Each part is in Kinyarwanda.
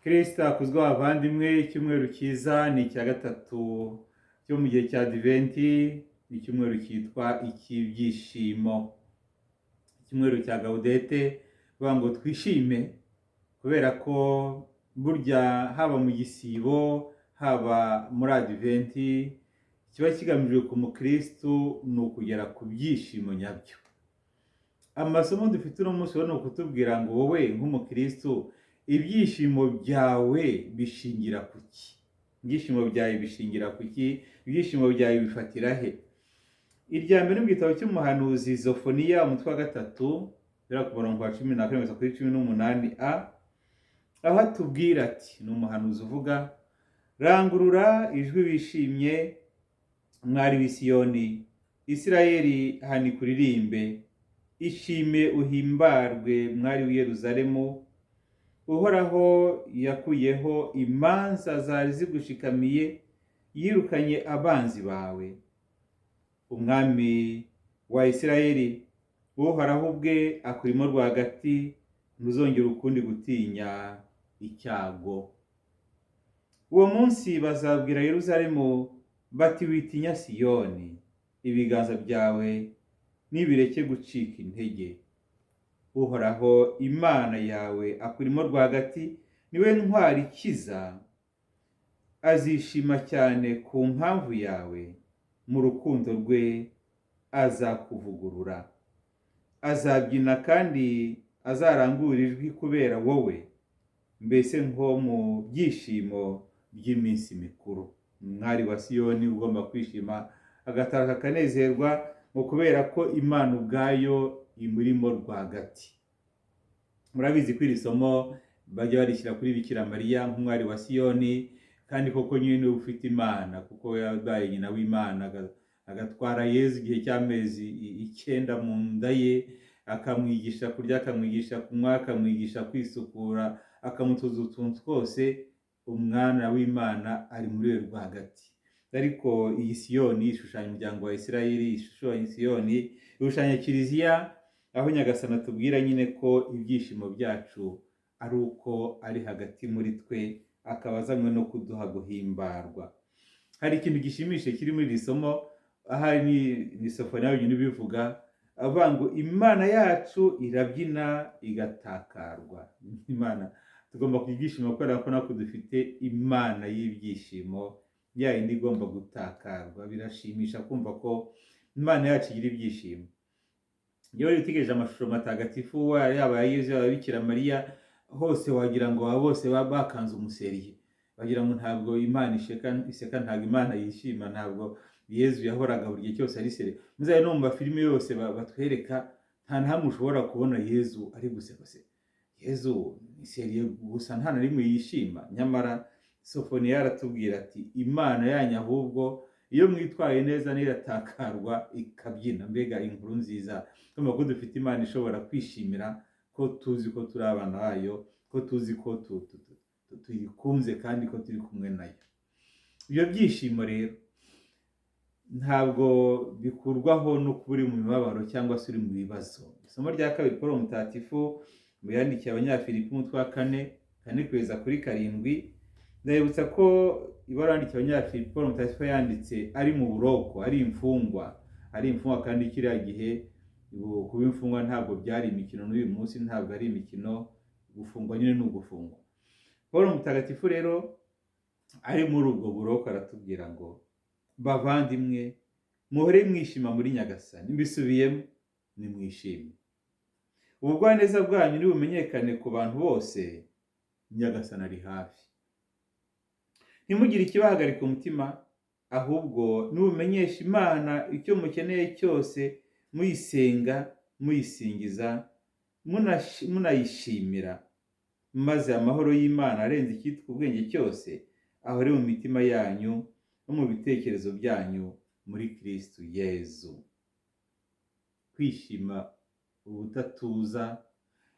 Kristo akuzwe abavandimwe. Icyumweru cyiza ni icya gatatu cyo mu gihe cya Adventi, icyumweru cyitwa icy'ibyishimo, icyumweru cya Gaudete, bivuga ngo twishime, kubera ko burya haba mu gisibo haba muri Adventi kiba kigamijwe ku mukristo ni ukugera ku byishimo nyabyo. Amasomo dufite uno munsi ni ukutubwira ngo wowe nk'umukristo ibyishimo byawe bishingira ku ki? Ibyishimo byawe bishingira ku ki? Ibyishimo byawe bifatira he? Irya mbere mu gitabo cy'umuhanuzi Zefaniya umutwe wa 3 bera ku murongo wa 14 kuri 18a, aho atubwira ati, ni umuhanuzi uvuga: rangurura ijwi wishimye mwari w'i Siyoni, Isirayeli hani kuririmbe, ishime uhimbarwe mwari w'i Yerusalemu, Uhoraho yakuyeho imanza zari zigushikamiye, yirukanye abanzi bawe. Umwami wa Isirayeli, Uhoraho ubwe akurimo rwagati, ntuzongera ukundi gutinya icyago. Uwo munsi bazabwira Yerusalemu bati, witinya Siyoni, ibiganza byawe nibireke gucika intege. Uhoraho Imana yawe akurimo rwagati, niwe ntwari ikiza, azishima cyane ku mpamvu yawe, mu rukundo rwe azakuvugurura, azabyina kandi azarangura ijwi kubera wowe, mbese nko mu byishimo by'iminsi mikuru. Mwari wa Siyoni ugomba kwishima agataka akanezerwa, ngo kubera ko Imana ubwayo imurimo rwagati. Murabizi ko iri somo bajya barishyira kuri Bikira Mariya nk'umwari wa Siyoni, kandi koko nyine ufite Imana, kuko yabaye nyina w'Imana, agatwara Yezu igihe cy'amezi 9 mu nda ye, akamwigisha kurya, akamwigisha kunywa, akamwigisha kwisukura, akamutoza utuntu twose. Umwana w'Imana ari muri we rwagati. Ariko iyi Siyoni ishushanya umuryango wa Isirayeli, ishushanya Siyoni ishushanya Kiliziya, aho Nyagasani atubwira nyine ko ibyishimo byacu ari uko ari hagati muri twe, akaba azanywe no kuduha guhimbarwa. Hari ikintu gishimishije kiri muri iri somo, ahari ni Sefaniya wenyine ubivuga, avuga ngo Imana yacu irabyina igatakarwa. Imana tugomba kubyishima kubera ko nako dufite Imana y'ibyishimo, ya yindi igomba gutakarwa. Birashimisha kumva ko Imana yacu igira ibyishimo. Iyo witegereje amashusho matagatifu, yaba Yezu yaba Bikira Mariya, hose wagira ngo bose bakanze umuseriye, bagira ngo ntabwo Imana iseka, ntabwo Imana yishima, ntabwo Yezu yahoraga buri gihe cyose ari seri. Muzaye no mu mafilime yose batwereka, nta ntamwe ushobora kubona Yezu ari guseka se. Yezu ni seriye gusa, nta na rimwe yishima. Nyamara Sefaniya yaratubwira ati, Imana yanyu ahubwo iyo mwitwaye neza niratakarwa ikabyina. Mbega inkuru nziza, kumva ko dufite Imana ishobora kwishimira ko tuzi ko turi abana bayo, ko tuzi ko tuyikunze kandi ko turi kumwe nayo. Ibyo byishimo rero ntabwo bikurwaho no kuba uri mu mibabaro cyangwa se uri mu bibazo. Isomo rya kabiri Paulo Mutagatifu mu yandikiye Abanyafilipi umutwe wa 4 kugeza kuri 7, ndabibutsa ko ibaruwa yandikiye Abanyafilipi Paulo Mutagatifu yanditse ari mu buroko, ari imfungwa kandi kiriya gihe kuba imfungwa ntabwo byari imikino, n'uyu munsi ntabwo ari imikino. Gufungwa nyine ni ugufungwa. Paulo Mutagatifu rero ari muri ubwo buroko aratubwira ngo, bavandimwe muhore mwishima muri Nyagasani. Mbisubiyemo, ni mwishime. Ubugwaneza bwanyu nibumenyekane ku bantu bose, Nyagasani ari hafi. Ntimugire ikibahagarika umutima, ahubwo nibumenyesha Imana icyo mukeneye cyose, muyisenga, muyisingiza, munayishimira, maze amahoro y'Imana arenze icyitwa ubwenge cyose ahore mu mitima yanyu no mu bitekerezo byanyu muri Kristo Yezu. Kwishima ubutatuza,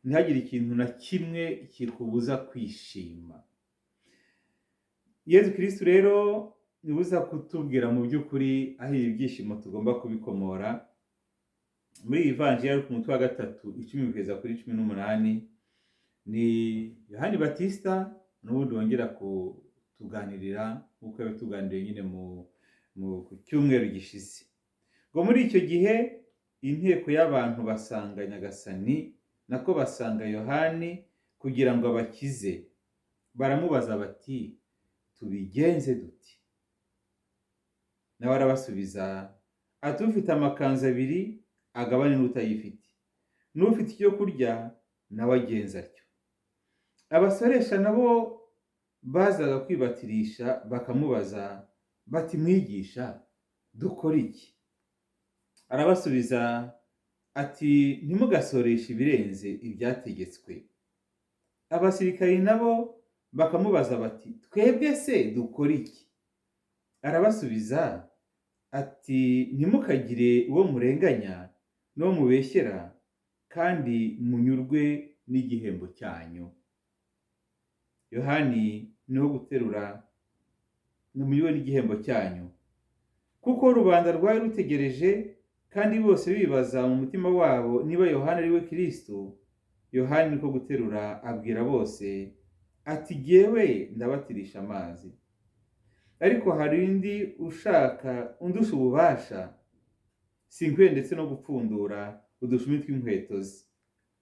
ntihagire ikintu na kimwe kikubuza kwishima. Yezu Kristo rero nibuza kutubwira mu by'ukuri aho ibyishimo tugomba kubikomora. Muri Evangelii ku mutwe wa 3 10 kugeza kuri 18, ni Yohani Batista n'ubundi wongera kutuganirira nk'uko yabituganiriye nyine ku cyumweru gishize. Ngo muri icyo gihe inteko y'abantu basanga Nyagasani, nako basanga Yohani kugira ngo abakize. Baramubaza bati, tubigenze duti? Nawe arabasubiza ati, ufite amakanzu abiri agabane n'utayifite, n'ufite icyo kurya nawe agenza atyo. Abasoresha nabo bazaga kwibatirisha bakamubaza bati, mwigisha, dukora iki? Arabasubiza ati, ntimugasoreshe ibirenze ibyategetswe. Abasirikari nabo bakamubaza bati, twebwe se dukora iki? Arabasubiza ati, ntimukagire uwo murenganya n'uwo mubeshyera, kandi munyurwe n'igihembo cyanyu. Yohani niho guterura, munyurwe n'igihembo cyanyu. Kuko rubanda rwari rutegereje, kandi bose bibaza mu mutima wabo niba Yohani ari we Kristo. Yohani niko guterura abwira bose ati, jyewe ndabatirisha amazi, ariko hari undi undusha ububasha, sinkwiye ndetse no gupfundura udushumi tw'inkweto ze.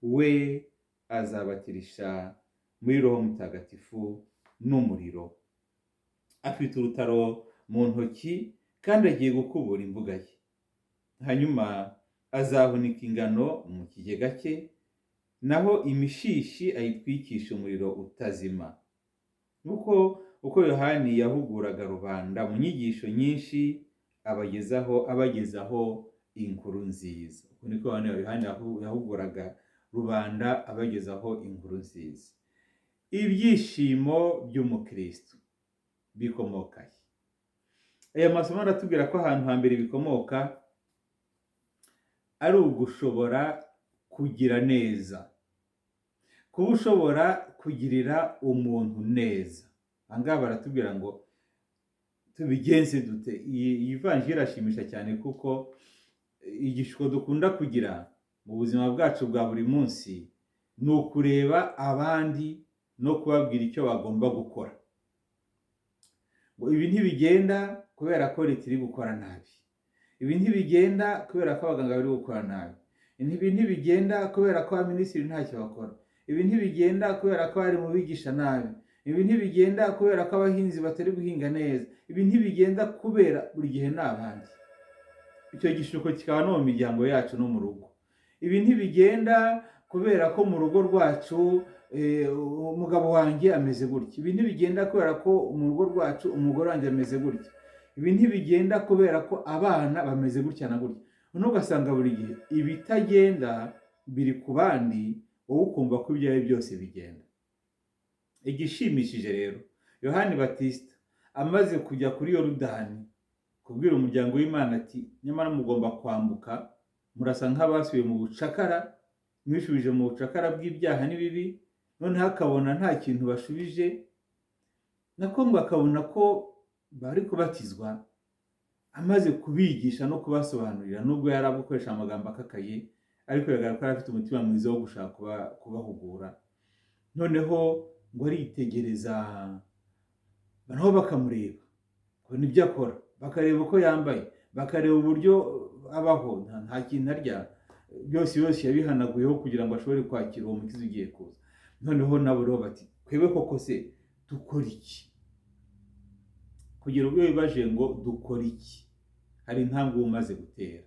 We azabatirisha muri Roho Mutagatifu n'umuriro. Afite urutaro mu ntoki kandi agiye gukubura imbuga ye. Hanyuma azahunika ingano mu kigega cye, naho imishishi ayitwikisha umuriro utazima. Uko Yohani yahuguraga rubanda mu nyigisho nyinshi, abagezaho inkuru nziza. Uko niko Yohani yahuguraga rubanda abagezaho inkuru nziza. Ibyishimo by'umukristo bikomoka he? Aya masomo aratubwira ko ahantu hambere bikomoka ari ugushobora kugira neza, kuba ushobora kugirira umuntu neza. Ahangaha baratubwira ngo tubigenze dute. Iyi vanjiri irashimisha cyane, kuko igishuko dukunda kugira mu buzima bwacu bwa buri munsi ni ukureba abandi no kubabwira icyo bagomba gukora. Ngo ibi ntibigenda kubera ko leta iri gukora nabi, ibi ntibigenda kubera ko abaganga bari gukora nabi, ibi ntibigenda kubera ko abaminisitiri ntacyo bakora, ibi ntibigenda kubera ko bari mu bigisha nabi, ibi ntibigenda kubera ko abahinzi batari guhinga neza, ibi ntibigenda kubera buri gihe ni abandi. Icyo gishuko kikaba no mu miryango yacu no mu rugo. Ibi ntibigenda kubera ko mu rugo rwacu umugabo wanjye ameze gutya, ibi ntibigenda kubera ko mu rugo rwacu umugore wanjye ameze gutya, ibi ntibigenda kubera ko abana bameze gutya na gutya. Noneho ugasanga buri gihe ibitagenda biri ku bandi, wowe ukumva ko ibyawe byose bigenda. Igishimishije rero, Yohani Batista amaze kujya kuri Yorodani kubwira umuryango w'Imana ati, nyamara mugomba kwambuka, murasa nk'abasubiye mu bucakara, mwishubije mu bucakara bw'ibyaha n'ibibi. Noneho akabona nta kintu bashubije, nako ngo akabona ko bari kubatizwa. Amaze kubigisha no kubasobanurira, nubwo yari gukoresha amagambo akakaye, ariko bigaragara ko yari afite umutima mwiza wo gushaka kubahugura. Noneho ngo aritegereza, nabo bakamureba kubona ibyo akora, bakareba uko yambaye, bakareba uburyo abaho, nta kintu arya, byose yabihanaguyeho kugira ngo ashobore kwakira uwo mukiza ugiye kuza. Noneho nabo rero bati, twebwe koko se dukora iki? Kugira ubwo bibaje ngo dukora iki, hari intambwe umaze gutera.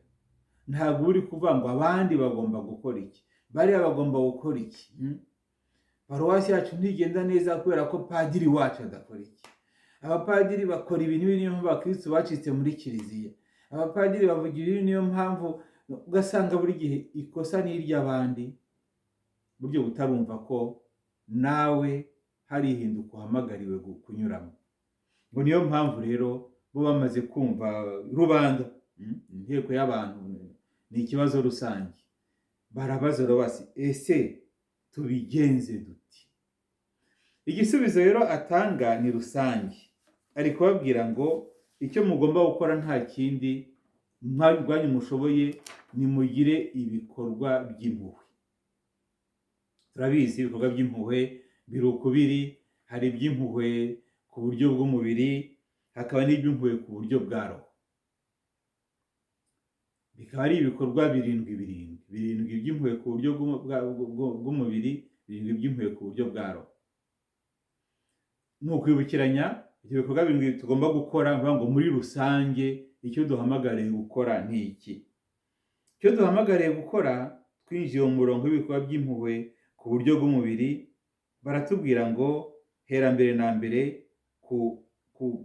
Ntabwo uri kuvuga ngo abandi bagomba gukora iki, bariya bagomba gukora iki. Paruwasi yacu ntigenda neza kubera ko padiri wacu adakora iki. Abapadiri bakora ibintu niyo mpamvu abakristo bacitse muri kiliziya. Abapadiri bavuga ibintu niyo mpamvu ugasanga buri gihe ikosa ni iry'abandi, buryo butarumva ko nawe hari ihinduka uhamagariwe kunyuramo. Ngo niyo mpamvu rero bo bamaze kumva rubanda, inteko y'abantu ni ikibazo rusange, barabaza basi, ese tubigenze duti? Igisubizo rero atanga ni rusange. Ari kubabwira ngo icyo mugomba gukora nta kindi, mwabwanyu mushoboye, nimugire ibikorwa by'impuhwe. Turabizi ibikorwa by'impuhwe biri ukubiri, hari iby'impuhwe ku buryo bw'umubiri, hakaba n'iby'impuhwe ku buryo bwa roho. Bikaba ari ibikorwa birindwi by'impuhwe ku buryo bw'umubiri, birindwi by'impuhwe ku buryo bwa roho. Ni ukwibukiranya ibyo bikorwa birindwi tugomba gukora, mvuga ngo muri rusange icyo duhamagariye gukora ni iki. Icyo duhamagariye gukora twinjiye mu murongo w'ibikorwa by'impuhwe ku buryo bw'umubiri, baratubwira ngo hera mbere na mbere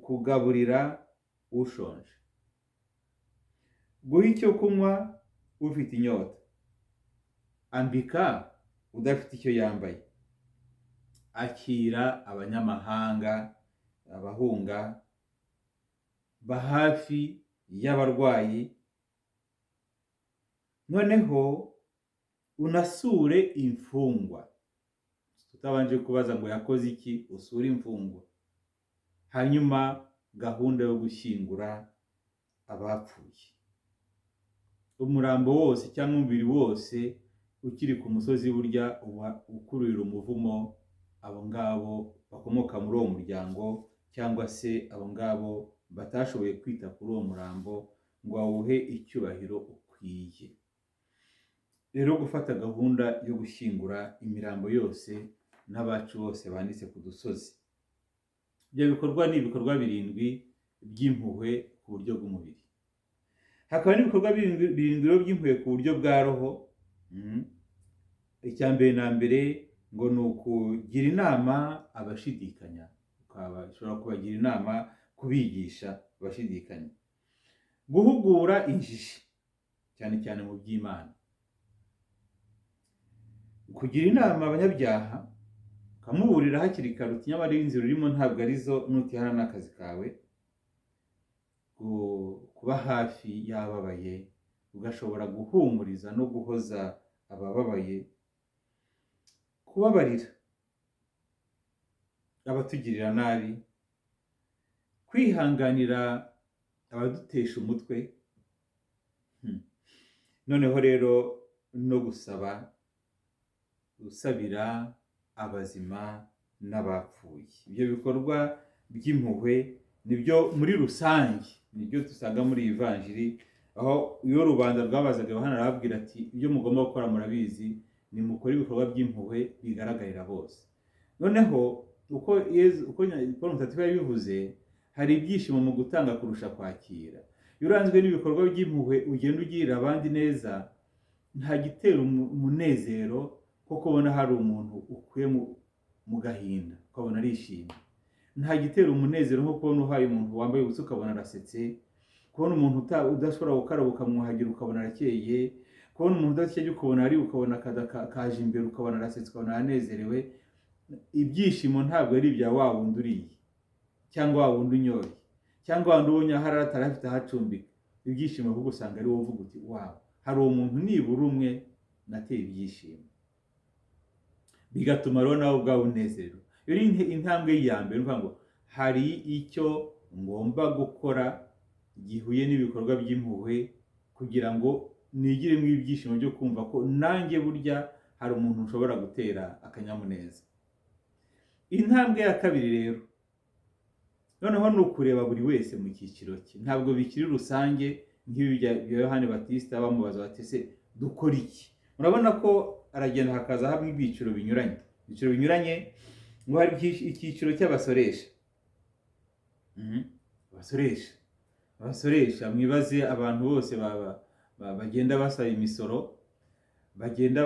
kugaburira ushonje, guha icyo kunywa ufite inyota, ambika udafite icyo yambaye, akira abanyamahanga, abahunga, ba hafi y'abarwayi, noneho unasure imfungwa, tutabanje kubaza ngo yakoze iki, usure imfungwa. Hanyuma gahunda yo gushyingura abapfuye, umurambo wose cyangwa umubiri wose ukiri ku musozi burya uba ukururira umuvumo abo ngabo bakomoka muri uwo muryango, cyangwa se abo ngabo batashoboye kwita kuri uwo murambo ngo bawuhe icyubahiro ukwiye. Rero gufata gahunda yo gushyingura imirambo yose n'abacu bose banditse ku dusozi, ibyo bikorwa ni ibikorwa birindwi by'impuhwe ku buryo bw'umubiri. Hakaba n'ibikorwa birindwi by'impuhwe ku buryo bwa roho. Icya mbere na mbere ngo ni ukugira inama abashidikanya, ushobora kubagira inama, kubigisha abashidikanya, guhugura injiji cyane cyane mu by'Imana, kugira inama abanyabyaha ukamuburira hakiri kare uti nyamara inzira urimo ntabwo arizo, nutihana n'akazi kawe, kuba hafi y'ababaye ugashobora guhumuriza no guhoza abababaye, kubabarira abatugirira nabi, kwihanganira abadutesha umutwe, noneho rero no gusabira abazima n'abapfuye. Ibyo bikorwa by'impuhwe nibyo muri rusange, nibyo dusanga muri iyi vanjiri, aho iyo rubanda rwabazaga Yohana arababwira ati ibyo mugomba gukora murabizi, nimukore ibikorwa by'impuhwe bigaragarira bose. Noneho uko Paul Mutagatifu yabivuze, hari ibyishimo mu gutanga kurusha kwakira. Iyo uranzwe n'ibikorwa by'impuhwe ugenda ugirira abandi neza, nta gitera umunezero ko kubona hari umuntu ukuye mu gahinda ukabona arishimye. Nta gitera umunezero nko kubona uhaye umuntu wambaye ubusa ukabona arasetse, kubona umuntu udashobora gukaraba ukamwuhagira ukabona arakeye, kubona umuntu udakeye ukabona ukabona kaje imbere ukabona arasetse ukabona aranezerewe. Ibyishimo ntabwo ari ibya wa wundi uriye cyangwa wa wundi unyoye cyangwa wa wundi ubonye ahari atarafite ahacumbika. Ibyishimo ahubwo usanga ari wowe uvuga uti wawe, hari umuntu nibura umwe nateye ibyishimo, bigatuma rero nawe ubwawe unezero. Iyo ni intambwe ya mbere, uvuga ngo hari icyo ngomba gukora gihuye n'ibikorwa by'impuhwe kugira ngo nigiremo ibyishimo byo kumva ko nanjye burya hari umuntu ushobora gutera akanyamuneza. Intambwe ya kabiri rero noneho ni ukureba buri wese mu cyiciro cye, ntabwo bikiri rusange nk'ibi bya Yohani Batista bamubaza bati se dukora iki. Murabona ko aragenda hakaza hamwe ibyiciro binyuranye, ngo hari icyiciro cy'abasoresha. Abasoresha mwibaze abantu bose bagenda basaba imisoro, bagenda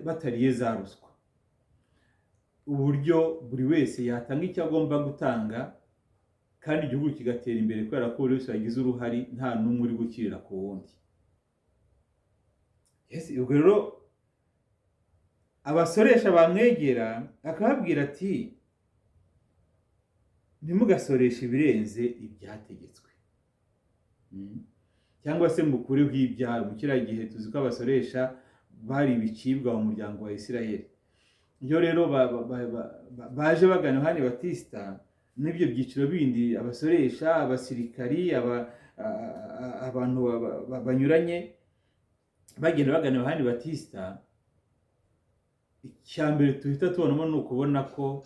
batariye za ruswa, uburyo buri wese yatanga icyo agomba gutanga kandi igihugu kigatera imbere kubera ko buri wese yagize uruhare, nta n'umwe uri gukirira ku wundi. Ubwo rero abasoresha bamwegera akababwira ati ntimugasoreshe ibirenze ibyategetswe, cyangwa se mukureho ibyaha. Mu kiriya gihe tuzi ko abasoresha bari ibicibwa mu muryango wa Isirayeli. Iyo rero baje bagana Yohani Batista n'ibyo byiciro bindi, abasoresha, abasirikari, abantu banyuranye, bagenda bagana Yohani Batista, icya mbere tuhita tubonamo ni ukubona ko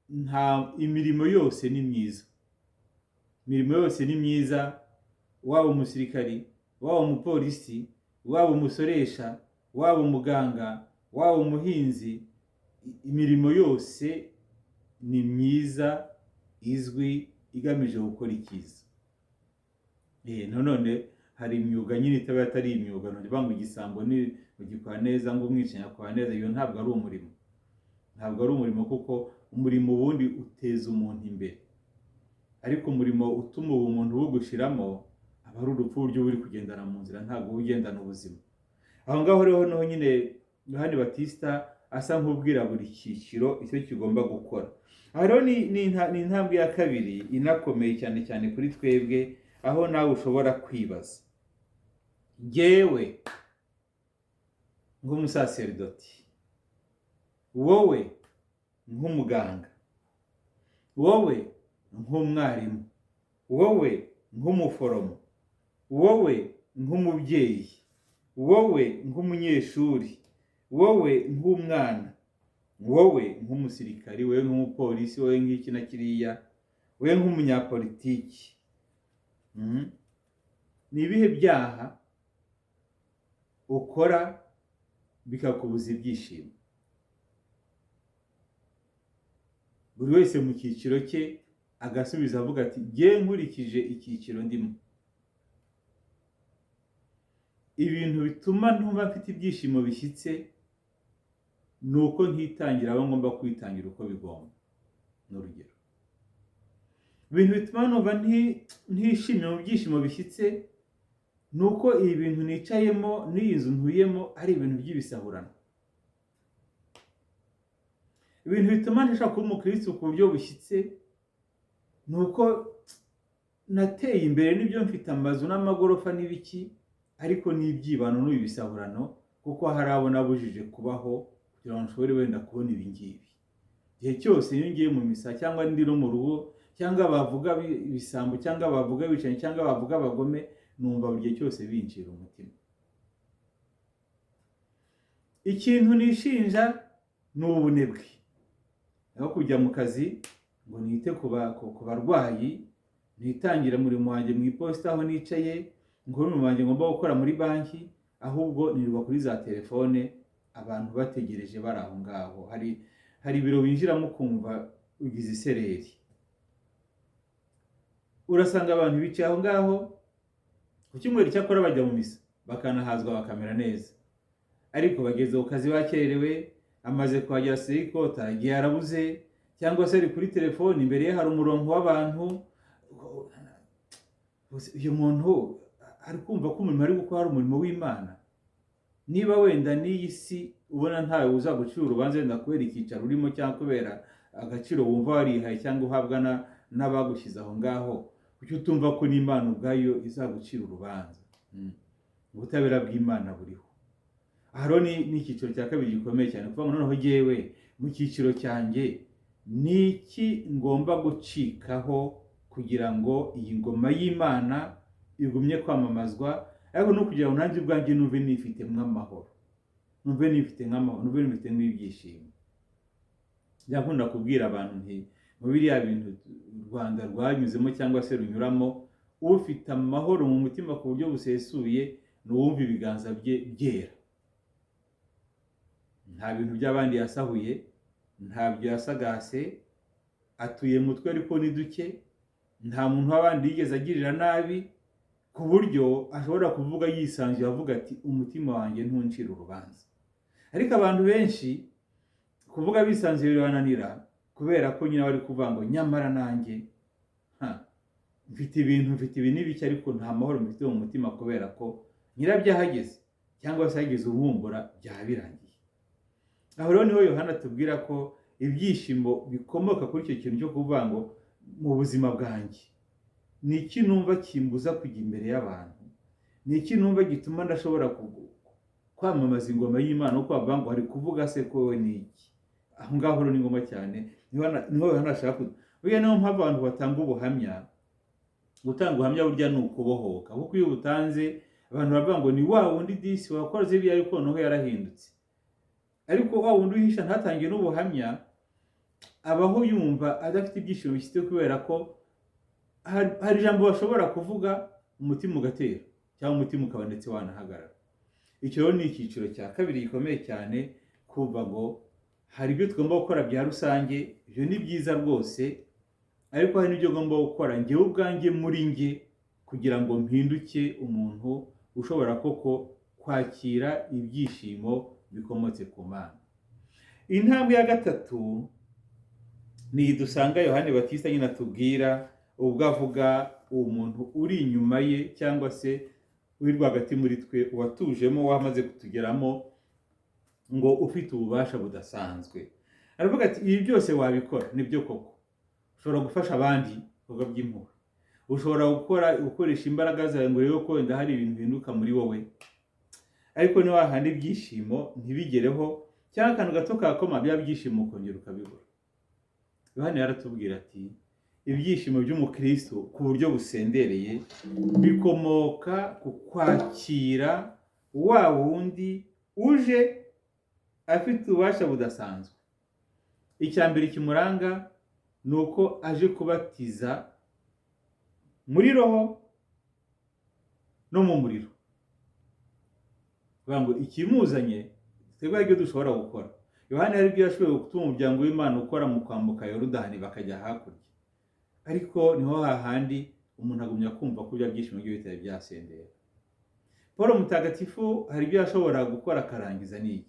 nta imirimo yose ni myiza. Imirimo yose ni myiza, waba umusirikari, waba umupolisi, waba umusoresha, waba umuganga, waba umuhinzi, imirimo yose ni myiza, izwi, igamije gukora icyiza. None hari imyuga nyine itaba atari imyuga, none ngo igisambo ni ugikora neza, ngo umwicanyi akora neza, iyo ntabwo ari umurimo. Ntabwo ari umurimo, kuko umurimo ubundi uteza umuntu imbere, ariko umurimo utuma umuntu bugushiramo aba ari urupfu, uburyo buri kugendana mu nzira, ntabwo ugendana ubuzima. Aho ngaho rero noneho nyine Yohani Batista asa nk'ubwira buri cyiciro icyo kigomba gukora. Aha rero ni intambwe ya kabiri inakomeye cyane cyane kuri twebwe, aho nawe ushobora kwibaza, jyewe nk'umusaserdoti, wowe nk'umuganga, wowe nk'umwarimu, wowe nk'umuforomo, wowe nk'umubyeyi, wowe nk'umunyeshuri, wowe nk'umwana, wowe nk'umusirikari, wowe nk'umupolisi, wowe nk'iki na kiriya, wowe nk'umunyapolitiki, ni ibihe byaha ukora bikakubuza ibyishimo? Buri wese mu cyiciro cye agasubiza avuga ati, jye nkurikije icyiciro ndimo, ibintu bituma ntumva mfite ibyishimo bishyitse ni uko ntitangira abo ngomba kwitangira uko bigomba. N'urugero, ibintu bituma numva ntishimye mu byishimo bishyitse ni uko ibi bintu nicayemo n'iyi nzu ntuyemo ari ibintu by'ibisahurano. Ibintu bituma ntashaka kuba umukristo ku buryo bushyitse ni uko nateye imbere n'ibyo mfite amazu n'amagorofa n'ibiki, ariko n'ibyibano n'ibisahurano, kuko hari abo nabujije kubaho kugira ngo nshobore wenda kubona ibi ngibi. Igihe cyose iyo ngiye mu misa cyangwa ndi no mu rugo, cyangwa bavuga ibisambo, cyangwa bavuga bicanyi, cyangwa bavuga abagome, numva buri gihe cyose binjira umutima. Ikintu nishinja ni ubunebwe, aho kujya mu kazi ngo nite ku barwayi, nitangira umurimo wanjye mu iposita aho nicaye, ngo umurimo wanjye ngomba gukora muri banki, ahubwo nirirwa kuri za telefone, abantu bategereje bari aho ngaho. Hari ibiro binjiramo ukumva ugize isereri. Urasanga abantu bicaye aho ngaho, ku cyumweru cyakora bajya mu misa bakanahazwa bakamera neza, ariko bageze ku kazi bakerewe, amaze kuhagera serikota aragiye arabuze, cyangwa se ari kuri telefone, imbere ye hari umurongo w'abantu. Uyu muntu ari kumva ko umurimo ari gukora ari umurimo w'Imana? Niba wenda n'iyi si ubona ntawe uzagucira urubanza wenda kubera icyicaro urimo, cyangwa kubera agaciro wumva warihaye cyangwa uhabwa n'abagushyize aho ngaho, kuki utumva ko n'Imana ubwayo izagucira urubanza? Ubutabera bw'Imana buriho. Aha rero ni icyiciro cya kabiri gikomeye cyane, kuvuga ngo noneho jyewe mu cyiciro cyanjye ni iki ngomba gucikaho kugira ngo iyi ngoma y'Imana igumye kwamamazwa, ariko no kugira ngo nanjye ubwanjye numve nifitemo amahoro, numve nifitemo ibyishimo. Byakunda kubwira abantu nti mu biriya bintu u Rwanda rwanyuzemo cyangwa se runyuramo, ufite amahoro mu mutima ku buryo busesuye ni uwumva ibiganza bye byera. Nta bintu by'abandi yasahuye, ntabyo yasagase, atuye mutwe ariko ni duke, nta muntu w'abandi yigeze agirira nabi, ku buryo ashobora kuvuga yisanzuye avuga ati, umutima wanjye ntuncira urubanza. Ariko abantu benshi kuvuga bisanzuye birananira, kubera ko nyine bari kuvuga ngo nyamara nanjye mfite ibi n'ibiki, ariko nta mahoro mfite mu mutima kubera ko nyirabyahageze, cyangwa se hageze umwumbura byaba birangiye. Aho rero niho Yohana atubwira ko ibyishimo bikomoka kuri icyo kintu cyo kuvuga ngo mu buzima bwanjye ni iki numva kimbuza kujya imbere y'abantu, ni iki numva gituma ndashobora kwamamaza ingoma y'Imana, uko bavuga ngo hari kuvuga se ko we ni iki. Aho ngaho rero ni ngombwa cyane, niho Yohana ashaka burya niyo mpamvu abantu batanga ubuhamya. Gutanga ubuhamya burya ni ukubohoka, kuko iyo ubutanze abantu bavuga ngo ni wa wundi disi wakoze ibyo, ariko noneho yarahindutse. ariko wa wundi uhisha ntatange n'ubuhamya abaho yumva adafite ibyishimo bishyitse, kubera ko hari ijambo bashobora kuvuga umutima ugatera cyangwa umutima ukaba ndetse wanahagarara. Icyo rero ni icyiciro cya kabiri gikomeye cyane, kumva ngo hari ibyo tugomba gukora bya rusange, ibyo ni byiza rwose, ariko hari n'ibyo ngomba gukora njyewe ubwanjye muri njye kugira ngo mpinduke umuntu ushobora koko kwakira ibyishimo bikomotse ku Mana. Intambwe ya gatatu ni dusanga Yohani Batista nyine atubwira, ubwo avuga uwo muntu uri inyuma ye cyangwa se uri rwagati muri twe, uwatujemo, wamaze kutugeramo, ngo ufite ububasha budasanzwe. Aravuga ati ibi byose wabikora, nibyo koko. Ushobora gufasha abandi ibikorwa by'impuhwe, ushobora gukoresha imbaraga zawe ngo urebe ko wenda hari ibintu bihinduka muri wowe, ariko ni wahandi ibyishimo ntibigereho, cyangwa akantu gato kakoma bya byishimo ukongera ukabibura. Yohani yaratubwira ati ibyishimo by'umukristo ku buryo busendereye bikomoka ku kwakira wa wundi uje afite ububasha budasanzwe. Icya mbere kimuranga ni uko aje kubatiza muri roho no mu muriro. Ngo ikimuzanye twebwe ibyo dushobora gukora. Yohani hari ibyo yashoboye gutuma umuryango w'Imana ukora mu kwambuka Yorodani bakajya hakurya, ariko niho hahandi umuntu agumya kumva ko bya byishimo byo bitari byasendera. Paul mutagatifu hari ibyo yashobora gukora akarangiza n'iki,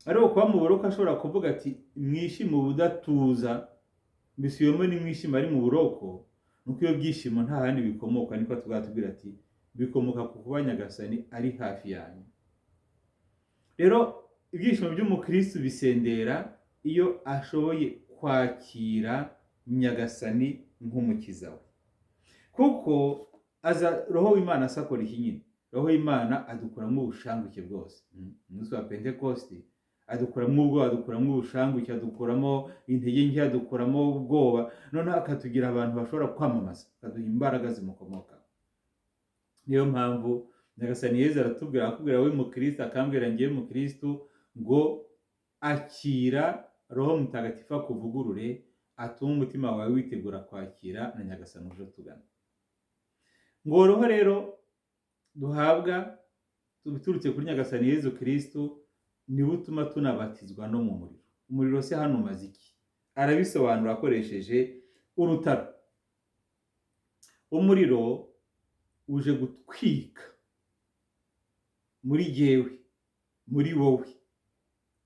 ariko kuba mu buroko ashobora kuvuga ati mwishime ubudatuza, mbisubiyemo ni mwishime ari mu buroko, nuko iyo byishimo nta handi bikomoka, niko tugatubwira ati bikomoka ku kuba Nyagasani ari hafi yanyu. Rero ibyishimo by'umukristo bisendera iyo ashoboye kwakira Nyagasani nk'umukiza we, kuko aza roho w'Imana asakora iki nyine. Roho w'Imana adukuramo ubushanguke bwose. Umunsi wa Pentekosti adukuramo ubwoba, adukuramo ubushanguke, adukuramo intege nke, adukuramo ubwoba, noneho akatugira abantu bashobora kwamamaza, akaduha imbaraga zimukomoka. Niyo mpamvu Nyagasani Yezu aratubwira, akubwira we mukristo, akambwira ngiye mukristo ngo akira Roho Mutagatifu akuvugurure, atuma umutima wawe witegura kwakira na Nyagasani uje tugana. Ngo roho rero duhabwa tubiturutse kuri Nyagasani Yezu Kristo niwe utuma tunabatizwa no mu muriro. Umuriro se hano umaze iki? Arabisobanura akoresheje urutaro. Umuriro uje gutwika muri jyewe, muri wowe,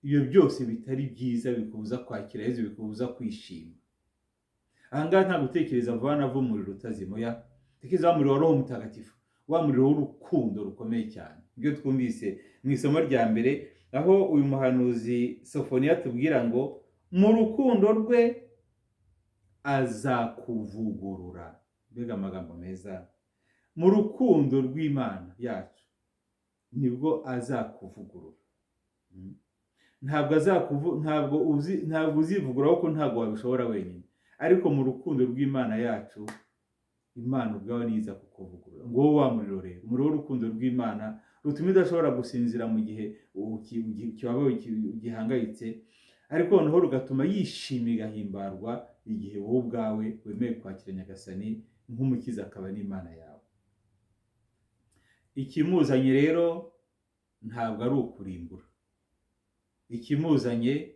ibyo byose bitari byiza bikubuza kwakira Yezu, bikubuza kwishima. Ahangaha nta gutekereza vuba na vuba umuriro utazima, ya tekereza wa muriro wa Roho Mutagatifu, wa muriro w'urukundo rukomeye cyane. Ibyo twumvise mu isomo rya mbere, aho uyu muhanuzi Sofoniya tubwira ngo mu rukundo rwe azakuvugurura. Mbega amagambo meza. Mu rukundo rw'Imana yacu nibwo azakuvugurura. Ntabwo uzivuguraho ko ntabwo wabishobora wenyine, ariko mu rukundo rw'Imana yacu, Imana ubwawe niza kukuvugurura. Ngo wa muriro rero, umuriro w'urukundo rw'Imana rutuma udashobora gusinzira mu gihe kibabaye gihangayitse, ariko noneho rugatuma yishima igahimbarwa igihe wowe ubwawe wemeye kwakira Nyagasani nk'umukiza akaba n'Imana yawe. Ikimuzanye rero ntabwo ari ukurimbura. Ikimuzanye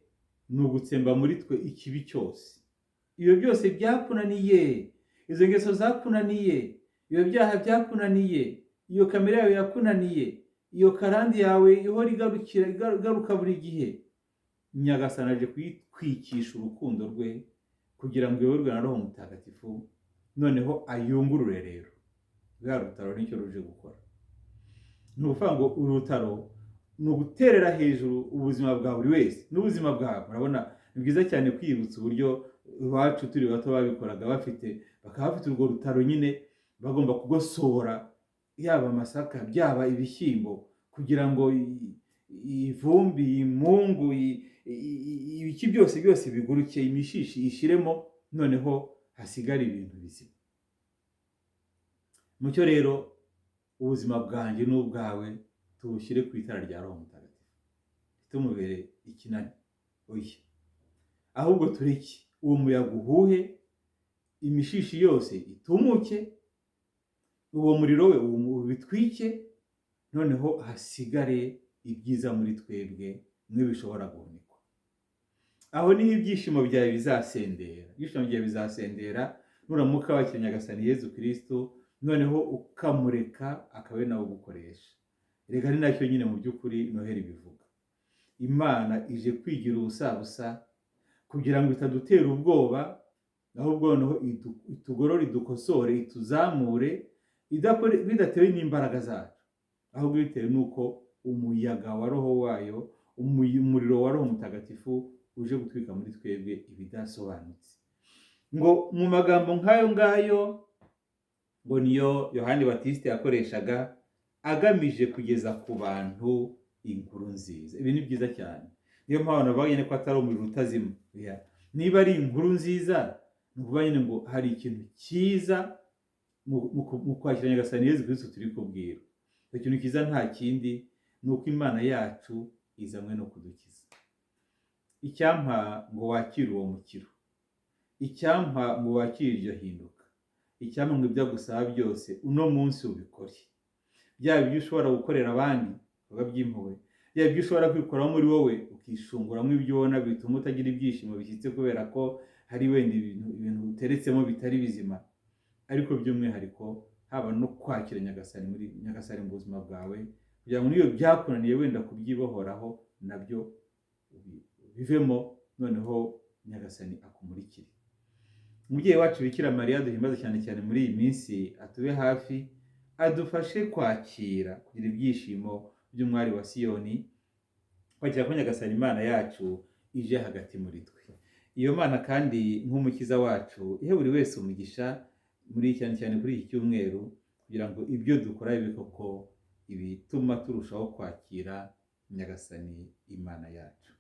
ni ugutsemba muri twe ikibi cyose. Ibyo byose byakunaniye, izo ngeso zakunaniye, ibyo byaha byakunaniye, iyo kamere yawe yakunaniye, iyo karandi yawe ihora igaruka buri gihe, Nyagasani aje kuyitwikisha urukundo rwe kugira ngo iyoborwe na Roho Mutagatifu, noneho ayungurure rero. Rwa rutaro nicyo ruje gukora. Ni ukuvuga ngo urutaro ni uguterera hejuru ubuzima bwa buri wese n'ubuzima bwawe. Urabona ni byiza cyane kwibutsa uburyo iwacu turi bato babikoraga, bakaba bafite urwo rutaro nyine bagomba kugosora, yaba amasaka byaba ibishyimbo, kugira ngo ivumbi, imungu, ibiki byose biguruke, imishishi ishiremo, noneho hasigara ibintu bizima. Mucyo rero ubuzima bwanjye n'ubwawe tubushyire ku itara rya Roho Mutagatifu. ntitumubere ikinani, oya, ahubwo tureke uwo muyaga uhuhe, imishishi yose itumuke, uwo muriro we ubitwike, noneho hasigare ibyiza muri twebwe bishobora guhunikwa. Aho niho ibyishimo byawe bizasendera. Ibyishimo byawe bizasendera nuramuka wakira Nyagasani Yezu Kristo, noneho ukamureka akabe nawe gukoresha. Reka ni nacyo nyine mu by'ukuri Noheli bivuga. Imana ije kwigira ubusabusa kugira ngo itadutera ubwoba, ahubwo noneho itugorore, idukosore, ituzamure, bidatewe n'imbaraga zacu, ahubwo bitewe n'uko umuyaga wa Roho wayo, umuriro wa Roho Mutagatifu uje gutwika muri twebwe ibidasobanutse. Ngo mu magambo nk'ayo ngayo, ngo niyo Yohani Batiste yakoreshaga agamije kugeza ku bantu inkuru nziza. Ibi ni byiza cyane, niyo mpamvu nabonye ko atari umuriro utazima. Niba ari inkuru nziza, ni ukuvuga nyine ngo hari ikintu cyiza mu kwakira Nyagasani Yezu Kristo turi kubwira. Ikintu cyiza nta kindi ni uko Imana yacu izanywe no kudukiza. Icyampa ngo wakire uwo mukiro, icyampa ngo wakire iryo hinduka, icyampa ngo ibyo agusaba byose uno munsi ubikore. Byaba ibyo ushobora gukorera abandi by'impuhwe, byaba ibyo ushobora kwikoraho muri wowe ukishunguramo ibyo ubona bituma utagira ibyishimo bishyitse kubera ko hari wenda ibintu uteretsemo bitari bizima, ariko by'umwihariko haba no kwakira Nyagasani mu buzima bwawe, kugira ngo niyo byakunaniye wenda kubyibohoraho nabyo bivemo, noneho Nyagasani akumurikire. Umubyeyi wacu Bikira Mariya duhimbaza cyane cyane muri iyi minsi, atube hafi, adufashe kwakira, kugira ibyishimo by'umwari wa Siyoni, kwakira ko Nyagasani Imana yacu ije hagati muri twe. Iyo Mana kandi nk'umukiza wacu ihe buri wese umugisha muri cyane cyane kuri iki cyumweru, kugira ngo ibyo dukora bibe koko ibituma turushaho kwakira Nyagasani Imana yacu.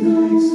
Nice.